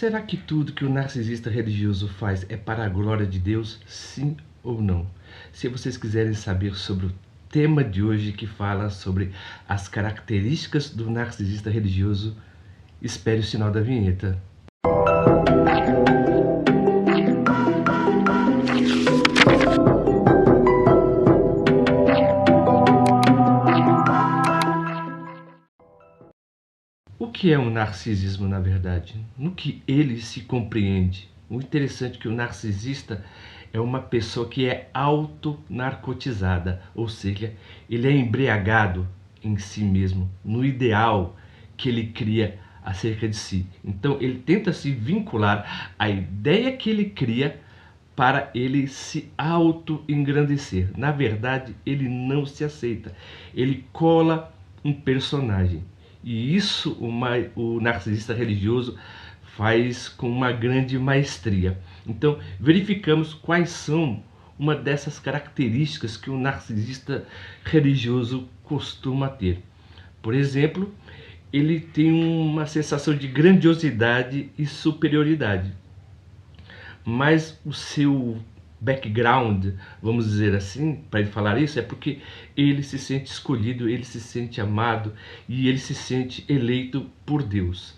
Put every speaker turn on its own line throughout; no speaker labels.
Será que tudo que o narcisista religioso faz é para a glória de Deus? Sim ou não? Se vocês quiserem saber sobre o tema de hoje, que fala sobre as características do narcisista religioso, espere o sinal da vinheta. O que é um narcisismo, na verdade? No que ele se compreende? O interessante é que o narcisista é uma pessoa que é auto-narcotizada, ou seja, ele é embriagado em si mesmo, no ideal que ele cria acerca de si. Então ele tenta se vincular à ideia que ele cria para ele se auto-engrandecer. Na verdade, ele não se aceita. Ele cola um personagem. E isso o narcisista religioso faz com uma grande maestria. Então, verificamos quais são uma dessas características que o narcisista religioso costuma ter. Por exemplo, ele tem uma sensação de grandiosidade e superioridade. Mas o seu background, vamos dizer assim, para ele falar isso, é porque ele se sente escolhido, ele se sente amado e ele se sente eleito por Deus.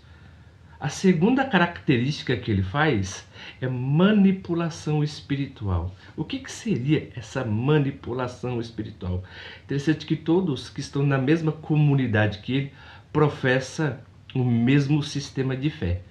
A segunda característica que ele faz é manipulação espiritual. O que seria essa manipulação espiritual? Interessante que todos que estão na mesma comunidade que ele professam o mesmo sistema de fé.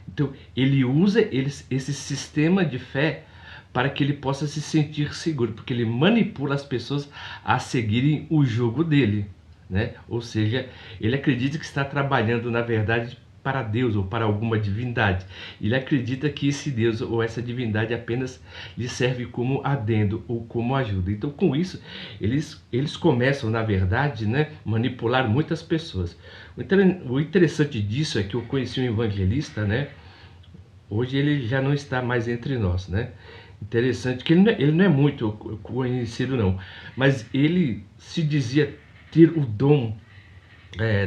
Então, ele usa esse sistema de fé para que ele possa se sentir seguro, porque ele manipula as pessoas a seguirem o jogo dele, né? Ou seja, ele acredita que está trabalhando, na verdade, para Deus ou para alguma divindade. Ele acredita que esse Deus ou essa divindade apenas lhe serve como adendo ou como ajuda. Então, com isso, eles começam, na verdade, né, manipular muitas pessoas. O interessante disso é que eu conheci um evangelista, né? Hoje ele já não está mais entre nós, né? Interessante que ele não é muito conhecido, não. Mas ele se dizia ter o dom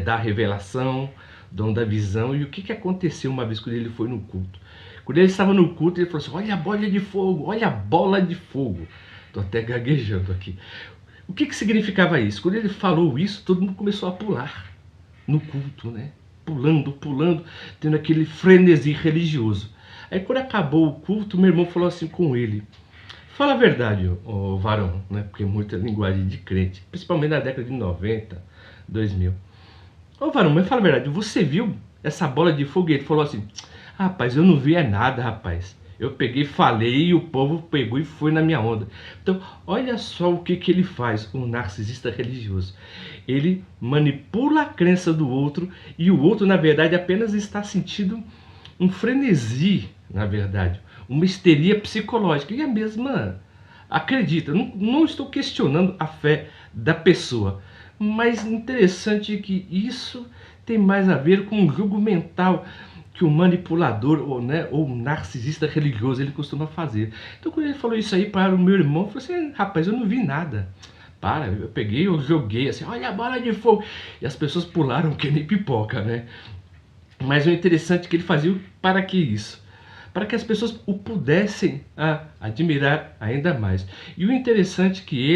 da revelação, dom da visão. E o que aconteceu uma vez quando ele foi no culto? Quando ele estava no culto, ele falou assim: olha a bola de fogo, olha a bola de fogo. Estou até gaguejando aqui. O que significava isso? Quando ele falou isso, todo mundo começou a pular no culto, né? Pulando, tendo aquele frenesi religioso. Aí quando acabou o culto, meu irmão falou assim com ele: fala a verdade, ô varão, né? Porque muita linguagem de crente, principalmente na década de 90, 2000. Ô varão, mas fala a verdade, você viu essa bola de fogo? E ele falou assim: rapaz, eu não vi nada, rapaz. Eu peguei, falei e o povo pegou e foi na minha onda. Então, olha só o que ele faz, um narcisista religioso. Ele manipula a crença do outro e o outro, na verdade, apenas está sentindo um frenesi, na verdade, uma histeria psicológica. E a mesma acredita. Não estou questionando a fé da pessoa, mas interessante que isso tem mais a ver com o jogo mental que o manipulador ou narcisista religioso ele costuma fazer. Então quando ele falou isso aí para o meu irmão, eu falei assim: rapaz, eu não vi nada. Eu peguei, eu joguei assim, olha a bola de fogo. E as pessoas pularam que nem pipoca, né? Mas o interessante é que ele fazia para que isso? Para que as pessoas o pudessem admirar ainda mais. E o interessante é que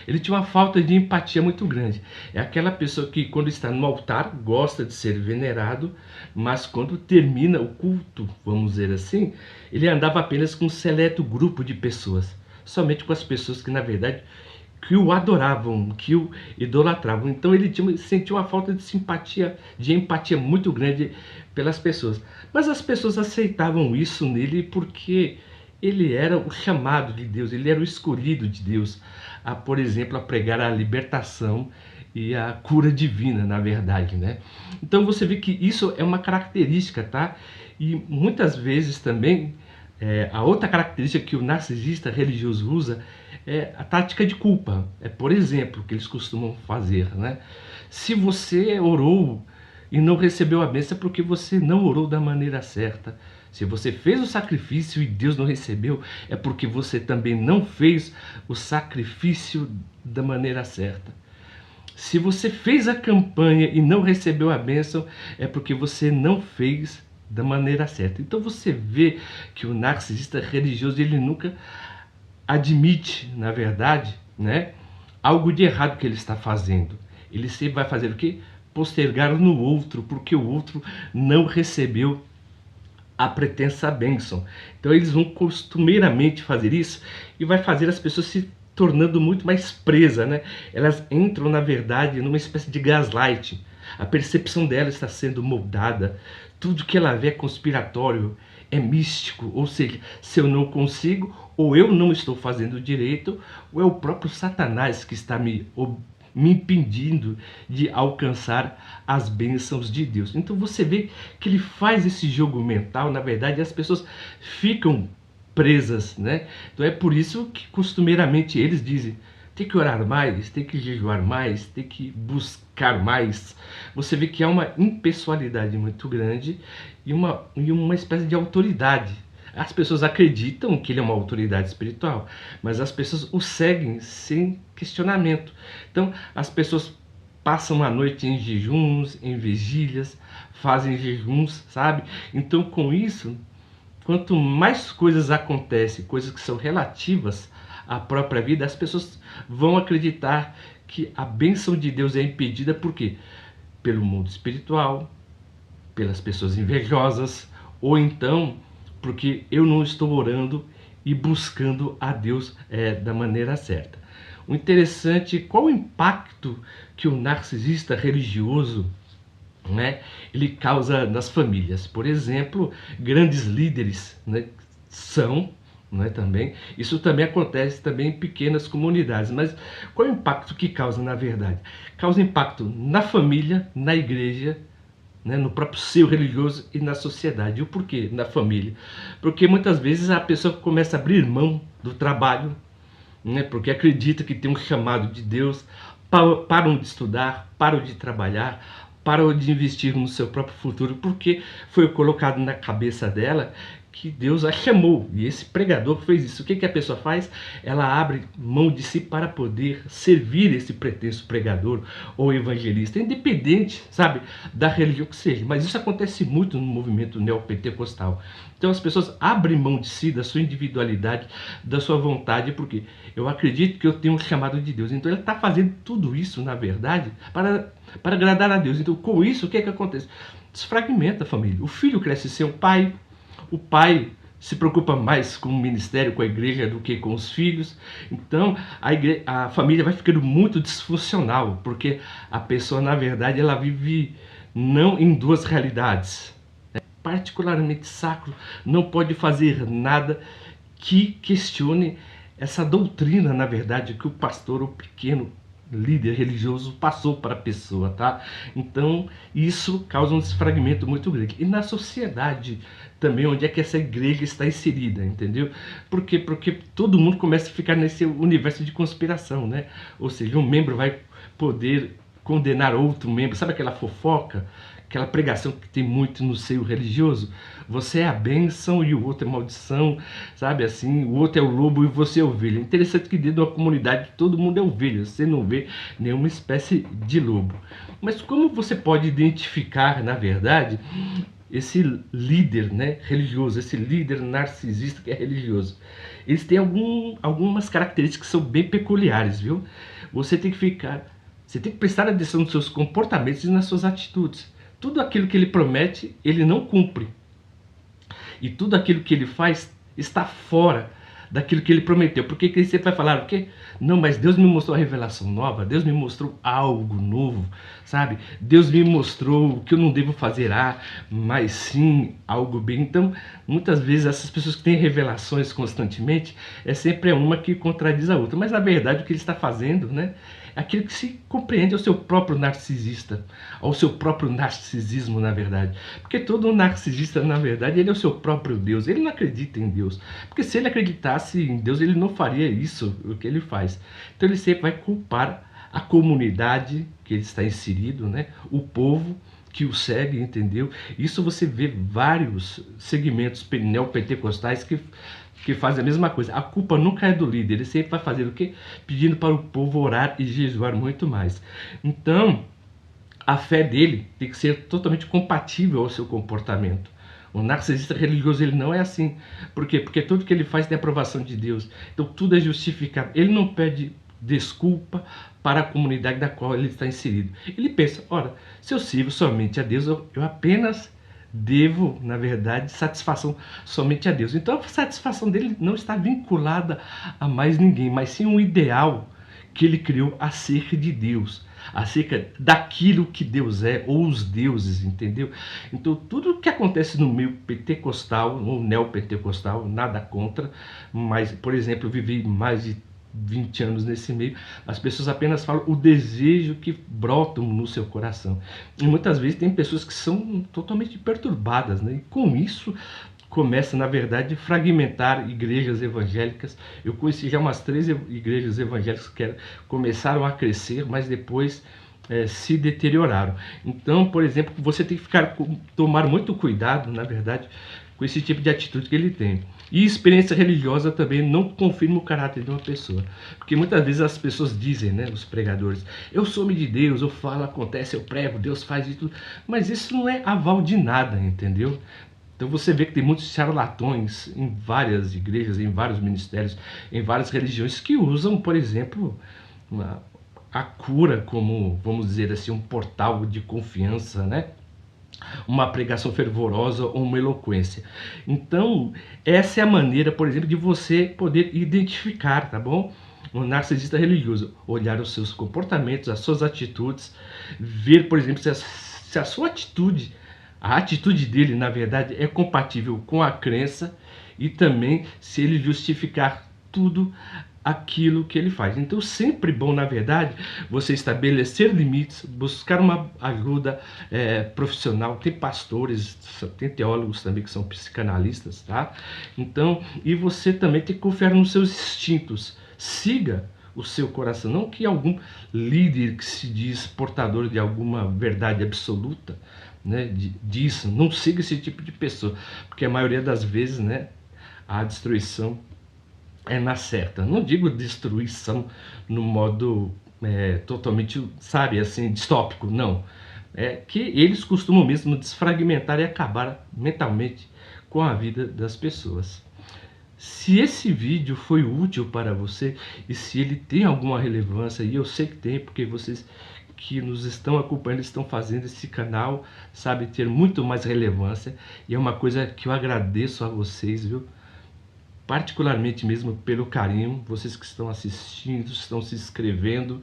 ele tinha uma falta de empatia muito grande. É aquela pessoa que quando está no altar gosta de ser venerado, mas quando termina o culto, vamos dizer assim, ele andava apenas com um seleto grupo de pessoas. Somente com as pessoas que na verdade que o adoravam, que o idolatravam. Então ele sentia uma falta de simpatia, de empatia muito grande pelas pessoas. Mas as pessoas aceitavam isso nele porque ele era o chamado de Deus, ele era o escolhido de Deus, por exemplo, a pregar a libertação e a cura divina, na verdade, né? Então você vê que isso é uma característica, tá? E muitas vezes também, a outra característica que o narcisista religioso usa é a tática de culpa. Por exemplo, que eles costumam fazer, né? Se você orou e não recebeu a bênção, é porque você não orou da maneira certa. Se você fez o sacrifício e Deus não recebeu, é porque você também não fez o sacrifício da maneira certa. Se você fez a campanha e não recebeu a bênção, é porque você não fez da maneira certa. Então você vê que o narcisista religioso, ele nunca admite, na verdade, né, algo de errado que ele está fazendo. Ele sempre vai fazer o quê? Postergar no outro, porque o outro não recebeu a pretensa bênção. Então eles vão costumeiramente fazer isso e vai fazer as pessoas se tornando muito mais presas, né? Elas entram, na verdade, numa espécie de gaslight. A percepção dela está sendo moldada. Tudo que ela vê é conspiratório, é místico. Ou seja, se eu não consigo, ou eu não estou fazendo direito, ou é o próprio Satanás que está me impedindo de alcançar as bênçãos de Deus. Então você vê que ele faz esse jogo mental, na verdade, as pessoas ficam presas, né? Então é por isso que costumeiramente eles dizem: tem que orar mais, tem que jejuar mais, tem que buscar mais. Você vê que há uma impessoalidade muito grande e uma espécie de autoridade. As pessoas acreditam que ele é uma autoridade espiritual, mas as pessoas o seguem sem questionamento. Então, as pessoas passam a noite em jejuns, em vigílias, fazem jejuns, sabe? Então, com isso, quanto mais coisas acontecem, coisas que são relativas à própria vida, as pessoas vão acreditar que a bênção de Deus é impedida por quê? Pelo mundo espiritual, pelas pessoas invejosas, ou então porque eu não estou orando e buscando a Deus da maneira certa. O interessante, qual o impacto que o narcisista religioso, né, ele causa nas famílias? Por exemplo, grandes líderes, né, são, né, também, isso também acontece também em pequenas comunidades, mas qual é o impacto que causa, na verdade? Causa impacto na família, na igreja, né, no próprio seio religioso e na sociedade. E o porquê? Na família. Porque muitas vezes a pessoa começa a abrir mão do trabalho, né, porque acredita que tem um chamado de Deus, param de estudar, param de trabalhar, param de investir no seu próprio futuro, porque foi colocado na cabeça dela que Deus a chamou. E esse pregador fez isso. O que, que a pessoa faz? Ela abre mão de si para poder servir esse pretenso pregador ou evangelista, independente, sabe, da religião que seja. Mas isso acontece muito no movimento neopentecostal. Então as pessoas abrem mão de si, da sua individualidade, da sua vontade, porque eu acredito que eu tenho um chamado de Deus. Então ele está fazendo tudo isso, na verdade, para agradar a Deus. Então com isso, o que é que acontece? Desfragmenta a família. O filho cresce sem o pai, o pai se preocupa mais com o ministério, com a igreja, do que com os filhos. Então a família vai ficando muito disfuncional, porque a pessoa, na verdade, ela vive não em duas realidades. Particularmente sacro, não pode fazer nada que questione essa doutrina, na verdade, que o pastor, o pequeno líder religioso, passou para a pessoa, tá? Então, isso causa um desfragmento muito grande. E na sociedade também, onde é que essa igreja está inserida, entendeu? Por quê? Porque todo mundo começa a ficar nesse universo de conspiração, né? Ou seja, um membro vai poder condenar outro membro, sabe aquela fofoca? Aquela pregação que tem muito no seio religioso, você é a bênção e o outro é maldição, sabe assim, o outro é o lobo e você é a ovelha. Interessante que dentro de uma comunidade todo mundo é ovelha, você não vê nenhuma espécie de lobo. Mas como você pode identificar, na verdade, esse líder, né, religioso, esse líder narcisista que é religioso? Eles têm algumas características que são bem peculiares, viu? Você tem que prestar atenção nos seus comportamentos e nas suas atitudes. Tudo aquilo que ele promete, ele não cumpre. E tudo aquilo que ele faz está fora daquilo que ele prometeu. Porque que você vai falar o quê? Não, mas Deus me mostrou a revelação nova, Deus me mostrou algo novo, sabe? Deus me mostrou que eu não devo fazer A, mas sim algo B. Então, muitas vezes essas pessoas que têm revelações constantemente, é sempre uma que contradiz a outra. Mas na verdade o que ele está fazendo, né? Aquilo que se compreende ao seu próprio narcisista, ao seu próprio narcisismo, na verdade. Porque todo narcisista, na verdade, ele é o seu próprio Deus. Ele não acredita em Deus. Porque se ele acreditasse em Deus, ele não faria isso, o que ele faz. Então ele sempre vai culpar a comunidade que ele está inserido, né? O povo que o segue, entendeu? Isso você vê vários segmentos neopentecostais que fazem a mesma coisa. A culpa nunca é do líder, ele sempre vai fazer o quê? Pedindo para o povo orar e jejuar muito mais. Então, a fé dele tem que ser totalmente compatível ao seu comportamento. O narcisista religioso, ele não é assim. Por quê? Porque tudo que ele faz tem aprovação de Deus. Então tudo é justificado. Ele não pede desculpa para a comunidade da qual ele está inserido. Ele pensa, ora, se eu sirvo somente a Deus, eu apenas devo, na verdade, satisfação somente a Deus. Então a satisfação dele não está vinculada a mais ninguém, mas sim um ideal que ele criou acerca de Deus, acerca daquilo que Deus é, ou os deuses, entendeu? Então tudo que acontece no meio pentecostal, ou neopentecostal, nada contra, mas, por exemplo, eu vivi mais de 20 anos nesse meio, as pessoas apenas falam o desejo que brota no seu coração. E muitas vezes tem pessoas que são totalmente perturbadas, né? E com isso começa, na verdade, a fragmentar igrejas evangélicas. Eu conheci já umas 3 igrejas evangélicas que começaram a crescer, mas depois se deterioraram. Então, por exemplo, você tem que tomar muito cuidado, na verdade, com esse tipo de atitude que ele tem. E experiência religiosa também não confirma o caráter de uma pessoa. Porque muitas vezes as pessoas dizem, né, os pregadores, eu sou homem de Deus, eu falo, acontece, eu prego, Deus faz isso. Mas isso não é aval de nada, entendeu? Então você vê que tem muitos charlatões em várias igrejas, em vários ministérios, em várias religiões que usam, por exemplo, a cura como, vamos dizer assim, um portal de confiança, né? Uma pregação fervorosa ou uma eloquência. Então, essa é a maneira, por exemplo, de você poder identificar, tá bom? Um narcisista religioso. Olhar os seus comportamentos, as suas atitudes, ver, por exemplo, se a sua atitude, a atitude dele, na verdade, é compatível com a crença e também se ele justificar tudo aquilo que ele faz. Então, sempre bom, na verdade, você estabelecer limites, buscar uma ajuda profissional. Tem pastores, tem teólogos também que são psicanalistas, tá? Então, e você também tem que confiar nos seus instintos. Siga o seu coração, não que algum líder que se diz portador de alguma verdade absoluta, né, diz, não siga esse tipo de pessoa, porque a maioria das vezes, né, a destruição é na certa. Não digo destruição no modo totalmente, sabe, assim, distópico, não. É que eles costumam mesmo desfragmentar e acabar mentalmente com a vida das pessoas. Se esse vídeo foi útil para você e se ele tem alguma relevância, e eu sei que tem, porque vocês que nos estão acompanhando estão fazendo esse canal, sabe, ter muito mais relevância, e é uma coisa que eu agradeço a vocês, viu? Particularmente mesmo pelo carinho, vocês que estão assistindo, estão se inscrevendo,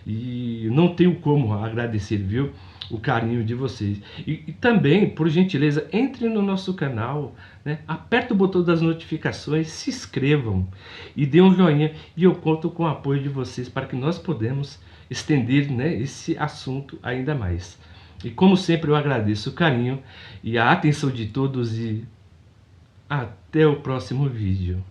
e não tenho como agradecer, viu, o carinho de vocês. E também, por gentileza, entre no nosso canal, né, aperta o botão das notificações, se inscrevam e dê um joinha, e eu conto com o apoio de vocês para que nós podemos estender, né, esse assunto ainda mais. E como sempre eu agradeço o carinho e a atenção de todos, e até o próximo vídeo.